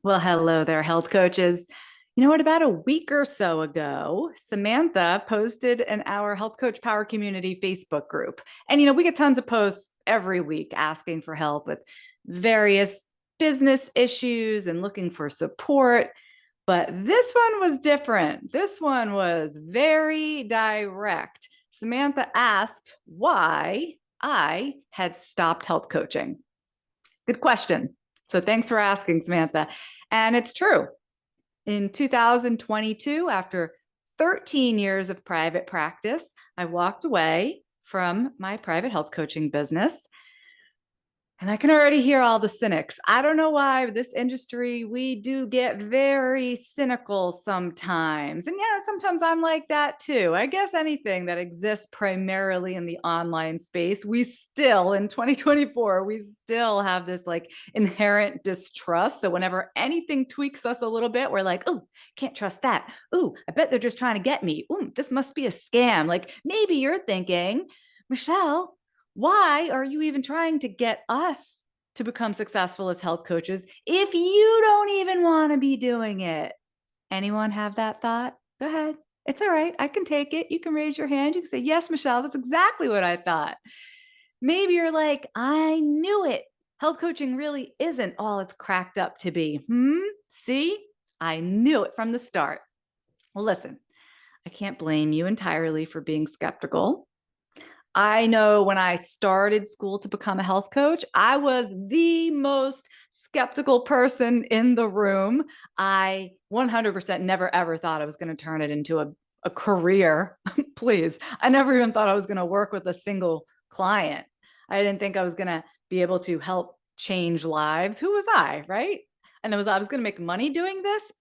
Well, hello there, health coaches. You know what? About a week or so ago, Samantha posted in our Health Coach Power Community Facebook group. And, we get tons of posts every week asking for help with various business issues and looking for support. But this one was different. This one was very direct. Samantha asked why I had stopped health coaching. Good question. So thanks for asking, Samantha. And it's true. In 2022, after 13 years of private practice, I walked away from my private health coaching business. And I can already hear all the cynics. I don't know why, but this industry, we do get very cynical sometimes. And yeah, sometimes I'm like that too. I guess anything that exists primarily in the online space, we still, in 2024, we still have this like inherent distrust. So whenever anything tweaks us a little bit, we're like, oh, can't trust that. Oh, I bet they're just trying to get me. Oh, this must be a scam. Like maybe you're thinking, Michelle, why are you even trying to get us to become successful as health coaches if you don't even want to be doing it? Anyone have that thought? Go ahead. It's all right. I can take it. You can raise your hand. You can say, yes, Michelle, that's exactly what I thought. Maybe you're like, I knew it. Health coaching really isn't all it's cracked up to be. See, I knew it from the start. Well, listen, I can't blame you entirely for being skeptical. I know when I started school to become a health coach, I was the most skeptical person in the room. I 100% never ever thought I was going to turn it into a career. Please. I never even thought I was going to work with a single client. I didn't think I was going to be able to help change lives. Who was I, right? And I was going to make money doing this.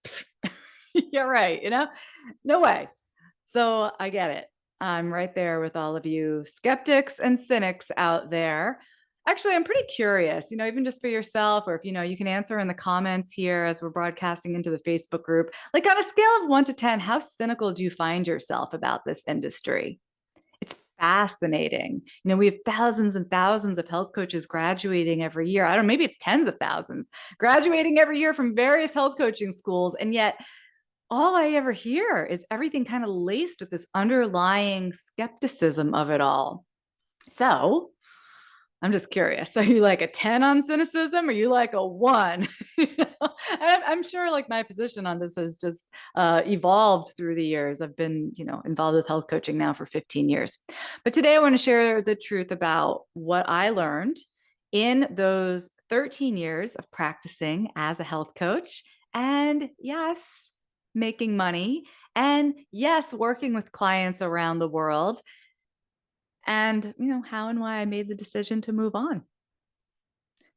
Yeah, right. No way. So I get it. I'm right there with all of you skeptics and cynics out there. Actually, I'm pretty curious, even just for yourself, or if you can answer in the comments here as we're broadcasting into the Facebook group, like on a scale of 1 to 10, how cynical do you find yourself about this industry? It's fascinating. We have thousands and thousands of health coaches graduating every year. I don't know, maybe it's tens of thousands graduating every year from various health coaching schools. And yet all I ever hear is everything kind of laced with this underlying skepticism of it all. So I'm just curious. Are you like a 10 on cynicism? Or are you like a 1? I'm sure like my position on this has just evolved through the years. I've been, involved with health coaching now for 15 years. But today I want to share the truth about what I learned in those 13 years of practicing as a health coach. And yes, making money. And yes, working with clients around the world. And, how and why I made the decision to move on.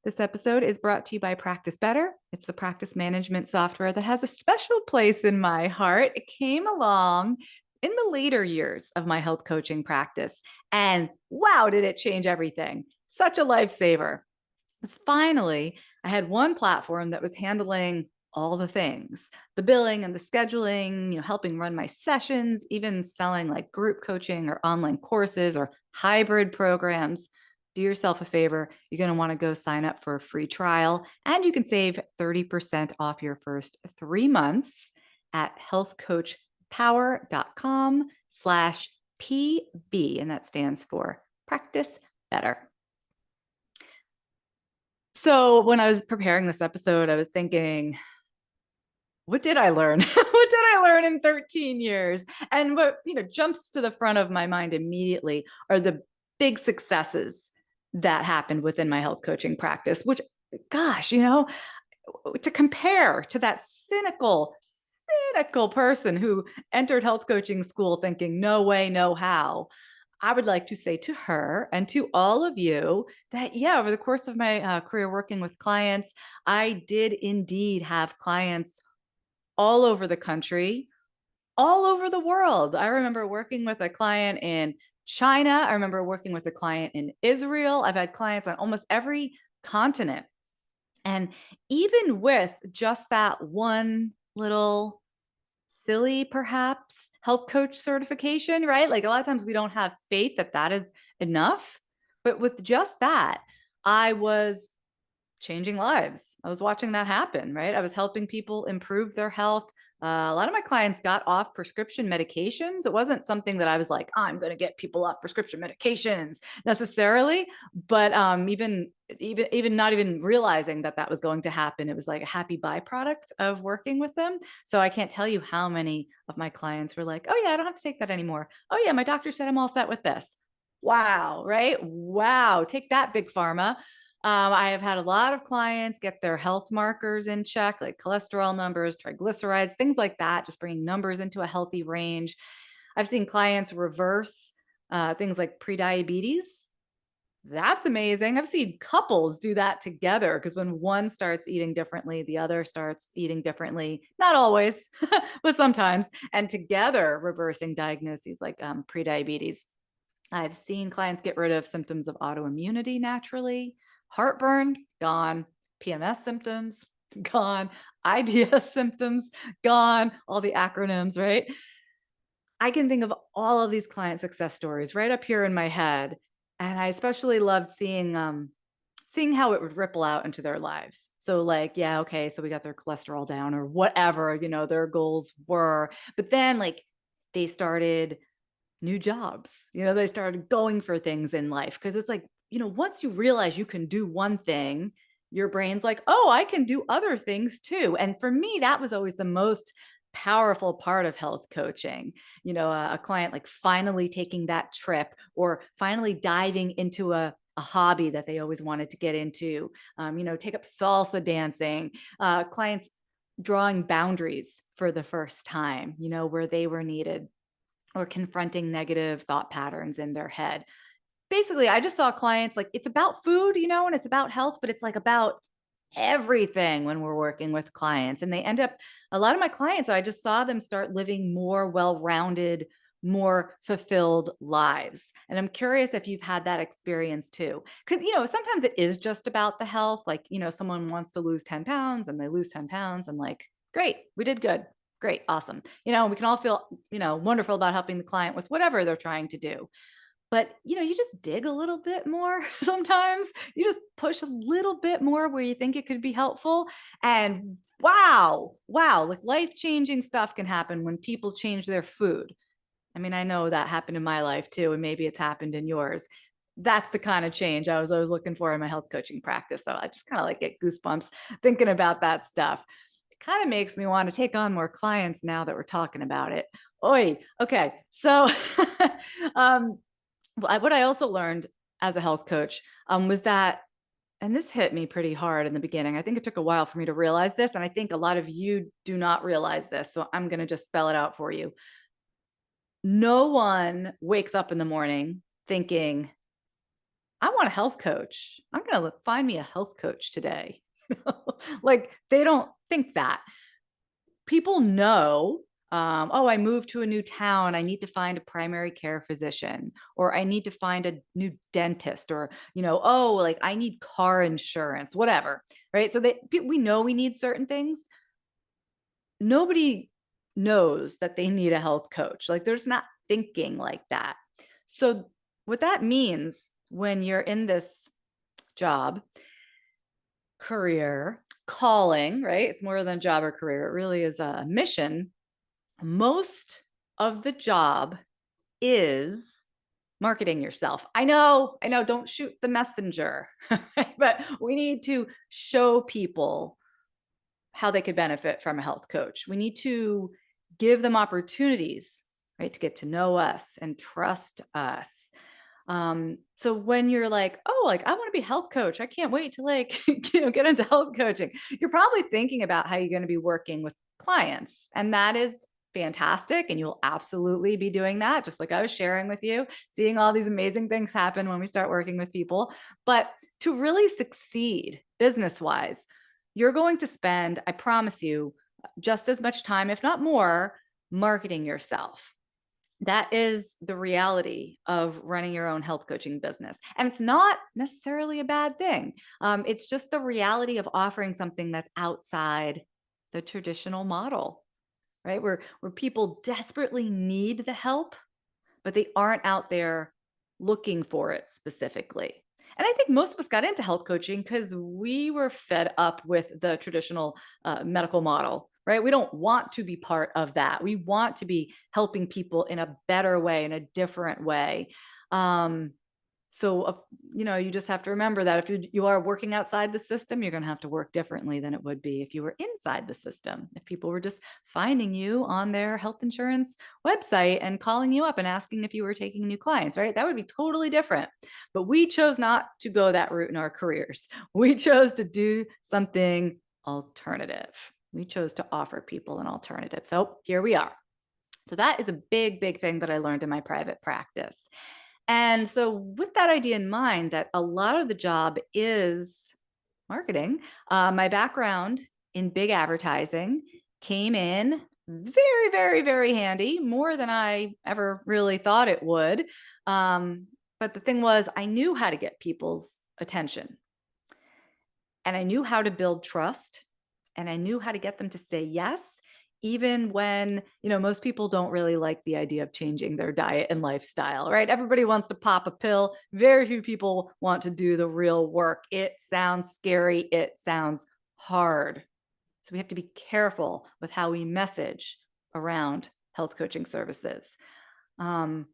This episode is brought to you by Practice Better. It's the practice management software that has a special place in my heart. It came along in the later years of my health coaching practice. And wow, did it change everything. Such a lifesaver. Because finally, I had one platform that was handling all the things, the billing and the scheduling, helping run my sessions, even selling like group coaching or online courses or hybrid programs. Do yourself a favor. You're going to want to go sign up for a free trial, and you can save 30% off your first 3 months at healthcoachpower.com/PB. And that stands for Practice Better. So when I was preparing this episode, I was thinking, what did I learn? What did I learn in 13 years? And what, jumps to the front of my mind immediately are the big successes that happened within my health coaching practice, which, gosh, to compare to that cynical person who entered health coaching school thinking, no way, no how. I would like to say to her and to all of you that, yeah, over the course of my career working with clients, I did indeed have clients all over the country, all over the world. I remember working with a client in China. I remember working with a client in Israel. I've had clients on almost every continent. And even with just that one little silly, perhaps, health coach certification, right? Like a lot of times we don't have faith that that is enough. But with just that, I was changing lives. I was watching that happen, right? I was helping people improve their health. A lot of my clients got off prescription medications. It wasn't something that I was like, I'm going to get people off prescription medications necessarily, but even not even realizing that that was going to happen, it was like a happy byproduct of working with them. So I can't tell you how many of my clients were like, "Oh yeah, I don't have to take that anymore. Oh yeah, my doctor said I'm all set with this." Wow, right? Wow, take that, big pharma. I have had a lot of clients get their health markers in check, like cholesterol numbers, triglycerides, things like that, just bringing numbers into a healthy range. I've seen clients reverse things like prediabetes. That's amazing. I've seen couples do that together because when one starts eating differently, the other starts eating differently. Not always, but sometimes. And together, reversing diagnoses like prediabetes. I've seen clients get rid of symptoms of autoimmunity naturally, heartburn, gone, PMS symptoms, gone, IBS symptoms, gone, all the acronyms, right? I can think of all of these client success stories right up here in my head. And I especially loved seeing how it would ripple out into their lives. So like, yeah, okay, so we got their cholesterol down or whatever, their goals were. But then like they started new jobs. They started going for things in life because it's like, once you realize you can do one thing, your brain's like, oh, I can do other things too. And for me, that was always the most powerful part of health coaching. A client like finally taking that trip or finally diving into a hobby that they always wanted to get into, take up salsa dancing, clients drawing boundaries for the first time, where they were needed or confronting negative thought patterns in their head. Basically, I just saw clients like it's about food, and it's about health, but it's like about everything when we're working with clients. And they end up, a lot of my clients, I just saw them start living more well rounded, more fulfilled lives. And I'm curious if you've had that experience too. Because, sometimes it is just about the health. Like, someone wants to lose 10 pounds and they lose 10 pounds and like, great, we did good. Great, awesome. We can all feel, wonderful about helping the client with whatever they're trying to do. But, you just dig a little bit more sometimes. You just push a little bit more where you think it could be helpful. And wow, like life-changing stuff can happen when people change their food. I mean, I know that happened in my life too, and maybe it's happened in yours. That's the kind of change I was always looking for in my health coaching practice. So I just kind of like get goosebumps thinking about that stuff. It kind of makes me want to take on more clients now that we're talking about it. Oi, okay. So um, what I also learned as a health coach was that, and this hit me pretty hard in the beginning. I think it took a while for me to realize this. And I think a lot of you do not realize this. So I'm going to just spell it out for you. No one wakes up in the morning thinking, I want a health coach. I'm going to find me a health coach today. Like they don't think that. People know, oh, I moved to a new town. I need to find a primary care physician, or I need to find a new dentist, or, oh, like I need car insurance, whatever. Right. So we know we need certain things. Nobody knows that they need a health coach. Like there's not thinking like that. So what that means when you're in this job, career, calling, right? It's more than a job or career. It really is a mission. Most of the job is marketing yourself. I know, don't shoot the messenger, but we need to show people how they could benefit from a health coach. We need to give them opportunities, right, to get to know us and trust us. So when you're like, oh, like I want to be a health coach, I can't wait to like, get into health coaching. You're probably thinking about how you're going to be working with clients. And that is fantastic. And you'll absolutely be doing that. Just like I was sharing with you, seeing all these amazing things happen when we start working with people. But to really succeed business wise, you're going to spend, I promise you, just as much time, if not more, marketing yourself. That is the reality of running your own health coaching business. And it's not necessarily a bad thing. It's just the reality of offering something that's outside the traditional model, right? Where people desperately need the help, but they aren't out there looking for it specifically. And I think most of us got into health coaching because we were fed up with the traditional medical model, right? We don't want to be part of that. We want to be helping people in a better way, in a different way. Um, so you just have to remember that if you are working outside the system, you're going to have to work differently than it would be if you were inside the system. If people were just finding you on their health insurance website and calling you up and asking if you were taking new clients, right? That would be totally different. But we chose not to go that route in our careers. We chose to do something alternative. We chose to offer people an alternative. So here we are. So that is a big, big thing that I learned in my private practice. And so, with that idea in mind, that a lot of the job is marketing, my background in big advertising came in very, very, very handy, more than I ever really thought it would. But the thing was, I knew how to get people's attention, and I knew how to build trust, and I knew how to get them to say yes, even when, most people don't really like the idea of changing their diet and lifestyle, right? Everybody wants to pop a pill. Very few people want to do the real work. It sounds scary. It sounds hard. So we have to be careful with how we message around health coaching services. Um,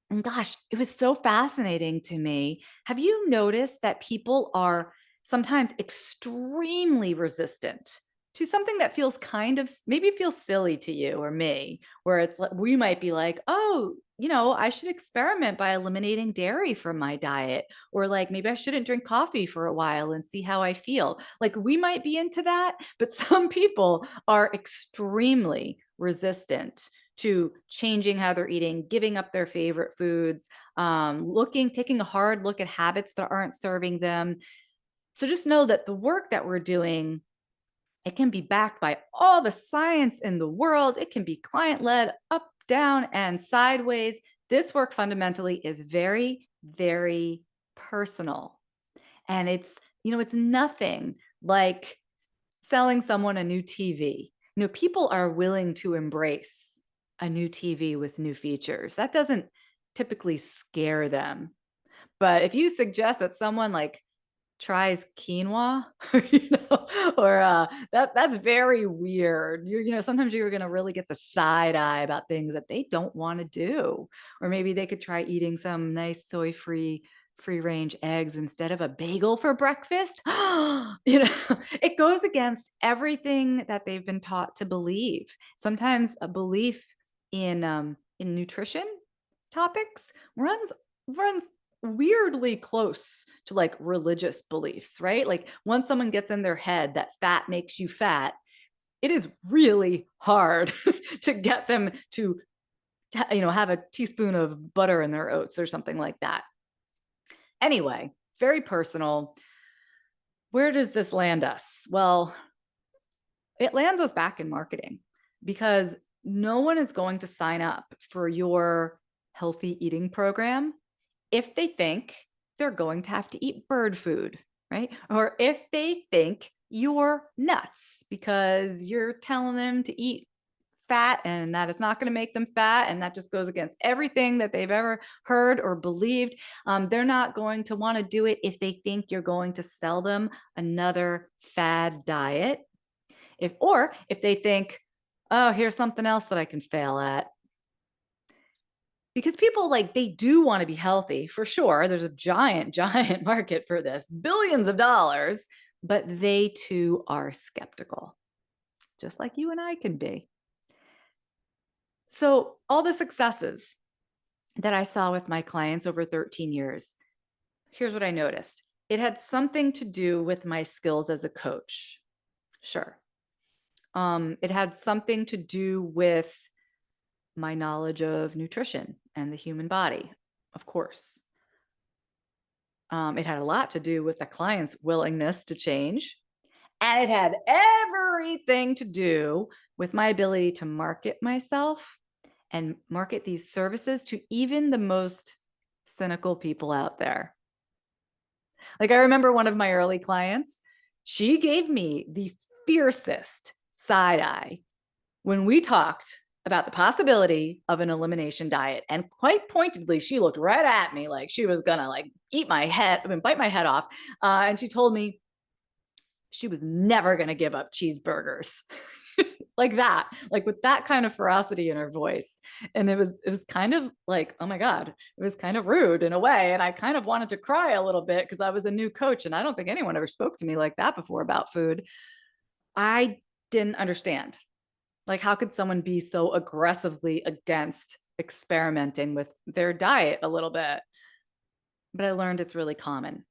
and gosh, it was so fascinating to me. Have you noticed that people are sometimes extremely resistant to something that feels kind of maybe feels silly to you or me, where it's like we might be like, oh, I should experiment by eliminating dairy from my diet, or like maybe I shouldn't drink coffee for a while and see how I feel. Like we might be into that, but some people are extremely resistant to changing how they're eating, giving up their favorite foods, taking a hard look at habits that aren't serving them. So just know that the work that we're doing, it can be backed by all the science in the world. It can be client-led, up, down, and sideways. This work fundamentally is very, very personal. And it's nothing like selling someone a new TV. People are willing to embrace a new TV with new features. That doesn't typically scare them. But if you suggest that someone like tries quinoa, or that's very weird. Sometimes you're going to really get the side eye about things that they don't want to do, or maybe they could try eating some nice soy-free free range eggs instead of a bagel for breakfast. It goes against everything that they've been taught to believe. Sometimes a belief in nutrition topics runs weirdly close to like religious beliefs, right? Like once someone gets in their head that fat makes you fat, it is really hard to get them to have a teaspoon of butter in their oats or something like that. Anyway, it's very personal. Where does this land us? Well, it lands us back in marketing, because no one is going to sign up for your healthy eating program if they think they're going to have to eat bird food, right? Or if they think you're nuts because you're telling them to eat fat and that it's not going to make them fat. And that just goes against everything that they've ever heard or believed. They're not going to want to do it if they think you're going to sell them another fad diet. If they think, oh, here's something else that I can fail at. Because people they do want to be healthy for sure. There's a giant, giant market for this, billions of dollars, but they too are skeptical, just like you and I can be. So all the successes that I saw with my clients over 13 years, here's what I noticed. It had something to do with my skills as a coach. Sure. It had something to do with my knowledge of nutrition and the human body, of course. It had a lot to do with the client's willingness to change. And it had everything to do with my ability to market myself and market these services to even the most cynical people out there. Like I remember one of my early clients, she gave me the fiercest side eye when we talked about the possibility of an elimination diet. And quite pointedly, she looked right at me like she was gonna like eat my head, bite my head off. And she told me she was never gonna give up cheeseburgers. Like that, like with that kind of ferocity in her voice. And it was kind of like, oh my God, it was kind of rude in a way. And I kind of wanted to cry a little bit because I was a new coach and I don't think anyone ever spoke to me like that before about food. I didn't understand. Like, how could someone be so aggressively against experimenting with their diet a little bit? But I learned it's really common.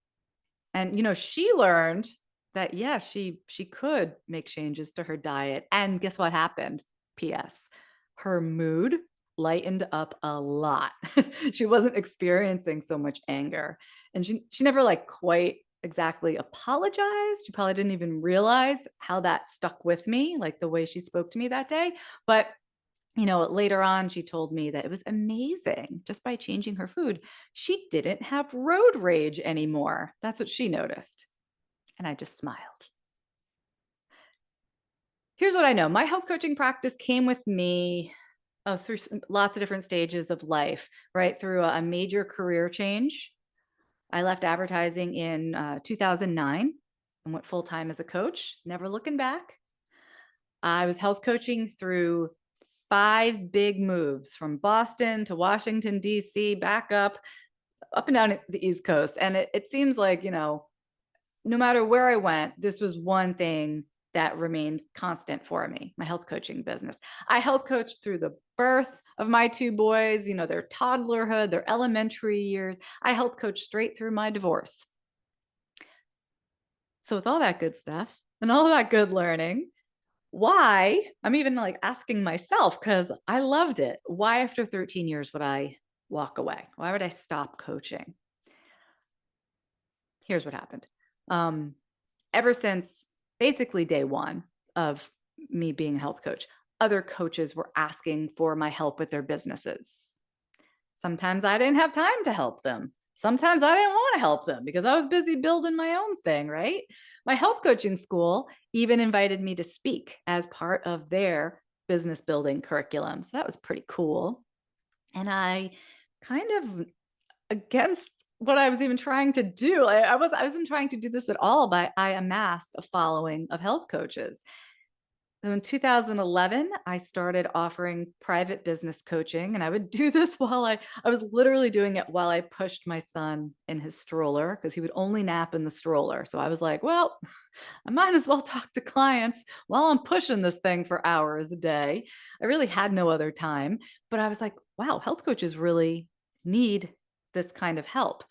And she learned that yeah, she could make changes to her diet. And guess what happened? PS. Her mood lightened up a lot. She wasn't experiencing so much anger. And she never like quite exactly apologized. She probably didn't even realize how that stuck with me, like the way she spoke to me that day. But later on, she told me that it was amazing just by changing her food. She didn't have road rage anymore. That's what she noticed. And I just smiled. Here's what I know. My health coaching practice came with me through lots of different stages of life, right? Through a major career change. I left advertising in 2009 and went full time as a coach, never looking back. I was health coaching through 5 big moves from Boston to Washington, D.C., back up and down the East Coast. And it seems like, no matter where I went, this was one thing that remained constant for me, my health coaching business. I health coached through the birth of my 2 boys, their toddlerhood, their elementary years. I health coached straight through my divorce. So with all that good stuff and all that good learning, why, I'm even like asking myself because I loved it. Why after 13 years would I walk away? Why would I stop coaching? Here's what happened. Ever since basically day one of me being a health coach, other coaches were asking for my help with their businesses. Sometimes I didn't have time to help them. Sometimes I didn't want to help them because I was busy building my own thing, right? My health coaching school even invited me to speak as part of their business building curriculum. So that was pretty cool. And I kind of, against what I was even trying to do, I wasn't trying to do this at all, but I amassed a following of health coaches. So in 2011, I started offering private business coaching, and I would do this while I was literally doing it while I pushed my son in his stroller because he would only nap in the stroller. So I was like, well, I might as well talk to clients while I'm pushing this thing for hours a day. I really had no other time, but I was like, wow, health coaches really need this kind of help.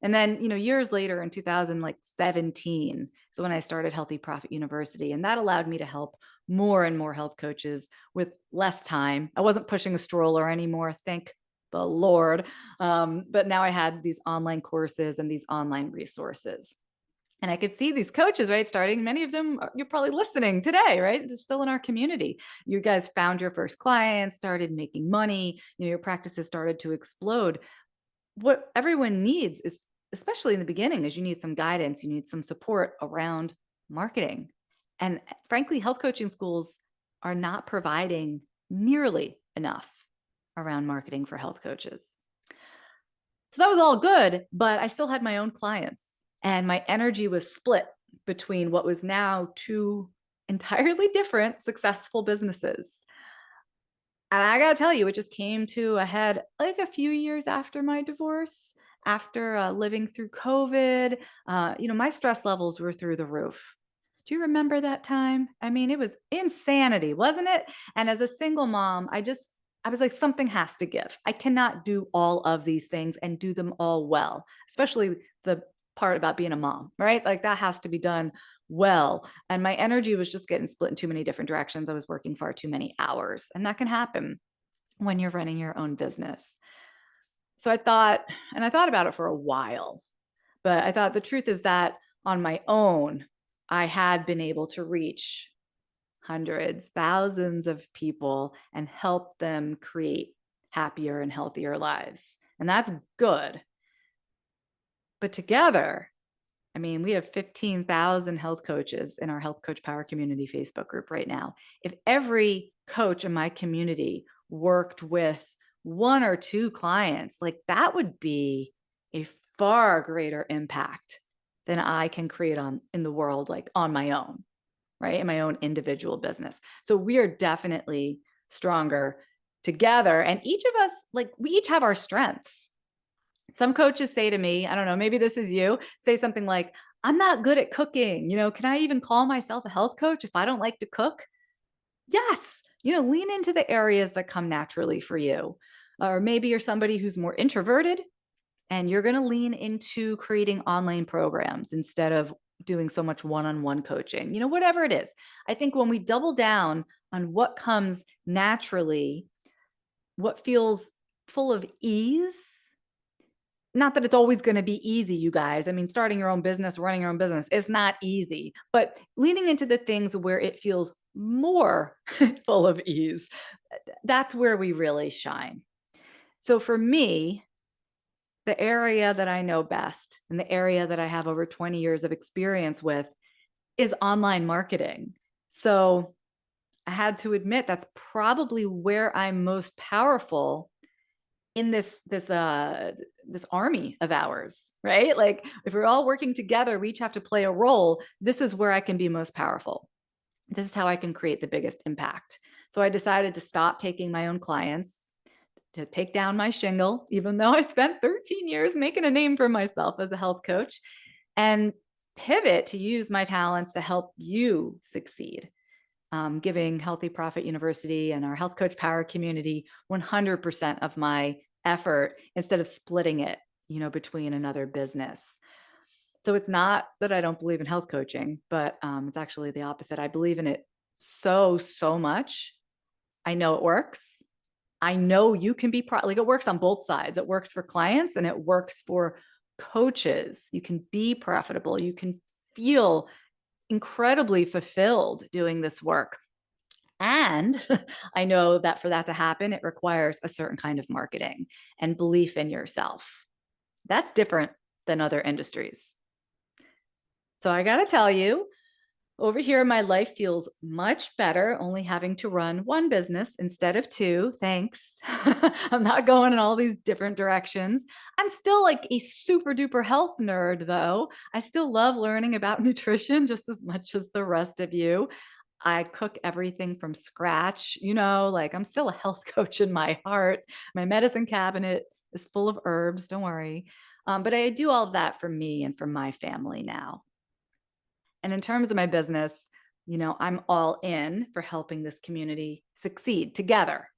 And then, years later in 2017, so when I started Healthy Profit University, and that allowed me to help more and more health coaches with less time. I wasn't pushing a stroller anymore, thank the Lord. But now I had these online courses and these online resources. And I could see these coaches, right? Starting, many of them, you're probably listening today, right? They're still in our community. You guys found your first clients, started making money, your practices started to explode. What everyone needs is, especially in the beginning, is you need some guidance, you need some support around marketing. And frankly, health coaching schools are not providing nearly enough around marketing for health coaches. So that was all good, but I still had my own clients and my energy was split between what was now 2 entirely different successful businesses. And I gotta tell you, it just came to a head like a few years after my divorce, after living through COVID. My stress levels were through the roof. Do you remember that time? I mean, it was insanity, wasn't it? And as a single mom, I was like, something has to give. I cannot do all of these things and do them all well, especially the part about being a mom, right? Like that has to be done well. And my energy was just getting split in too many different directions. I was working far too many hours, and that can happen when you're running your own business. So I thought about it for a while, but I thought the truth is that on my own, I had been able to reach hundreds, thousands of people and help them create happier and healthier lives. And that's good. But together, I mean, we have 15,000 health coaches in our Health Coach Power Community Facebook group right now. If every coach in my community worked with one or two clients, like that would be a far greater impact than I can create on in the world, like on my own, right? In my own individual business. So we are definitely stronger together. And each of us, like we each have our strengths. Some coaches say to me, I don't know, maybe this is you, say something like, I'm not good at cooking. Can I even call myself a health coach if I don't like to cook? Yes. Lean into the areas that come naturally for you. Or maybe you're somebody who's more introverted and you're going to lean into creating online programs instead of doing so much one-on-one coaching. Whatever it is. I think when we double down on what comes naturally, what feels full of ease, not that it's always going to be easy, you guys. I mean, starting your own business, running your own business is not easy, but leaning into the things where it feels more full of ease, that's where we really shine. So for me, the area that I know best and the area that I have over 20 years of experience with is online marketing. So I had to admit that's probably where I'm most powerful in this army of ours, right? Like if we're all working together, we each have to play a role. This is where I can be most powerful. This is how I can create the biggest impact. So I decided to stop taking my own clients, to take down my shingle, even though I spent 13 years making a name for myself as a health coach, and pivot to use my talents to help you succeed. Giving Healthy Profit University and our Health Coach Power community 100% of my effort instead of splitting it, between another business. So it's not that I don't believe in health coaching, but it's actually the opposite. I believe in it so much. I know it works. I know you can be like it works on both sides. It works for clients and it works for coaches. You can be profitable. You can feel incredibly fulfilled doing this work. And I know that for that to happen, it requires a certain kind of marketing and belief in yourself. That's different than other industries. So I got to tell you, over here, my life feels much better only having to run one business instead of two. Thanks. I'm not going in all these different directions. I'm still like a super duper health nerd, though. I still love learning about nutrition just as much as the rest of you. I cook everything from scratch, like I'm still a health coach in my heart. My medicine cabinet is full of herbs, don't worry. But I do all of that for me and for my family now. And in terms of my business, I'm all in for helping this community succeed together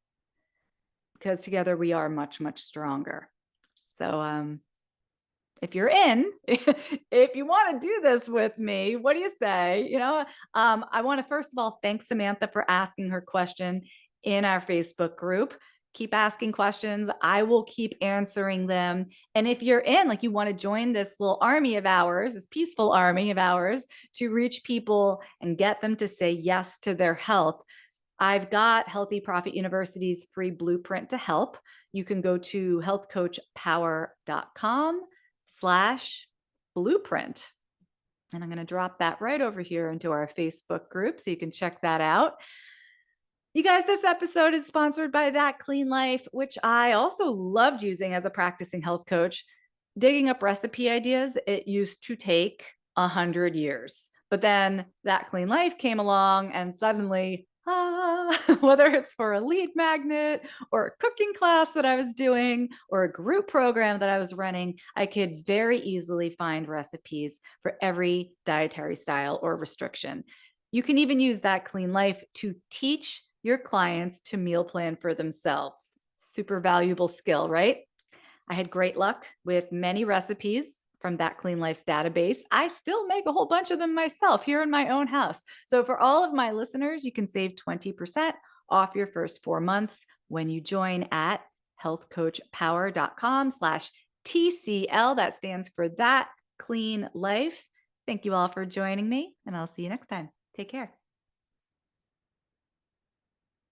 because together we are much, much stronger. So if you're in, if you want to do this with me, what do you say? I want to first of all thank Samantha for asking her question in our Facebook group. Keep asking questions. I will keep answering them. And if you're in, like you want to join this little army of ours, this peaceful army of ours to reach people and get them to say yes to their health, I've got Healthy Profit University's free blueprint to help. You can go to healthcoachpower.com/blueprint. And I'm going to drop that right over here into our Facebook group so you can check that out. You guys, this episode is sponsored by That Clean Life, which I also loved using as a practicing health coach. Digging up recipe ideas, it used to take 100 years. But then That Clean Life came along and suddenly, whether it's for a lead magnet or a cooking class that I was doing or a group program that I was running, I could very easily find recipes for every dietary style or restriction. You can even use That Clean Life to teach your clients to meal plan for themselves. Super valuable skill, right? I had great luck with many recipes from That Clean Life's database. I still make a whole bunch of them myself here in my own house. So for all of my listeners, you can save 20% off your first 4 months when you join at healthcoachpower.com/TCL. That stands for That Clean Life. Thank you all for joining me, and I'll see you next time. Take care.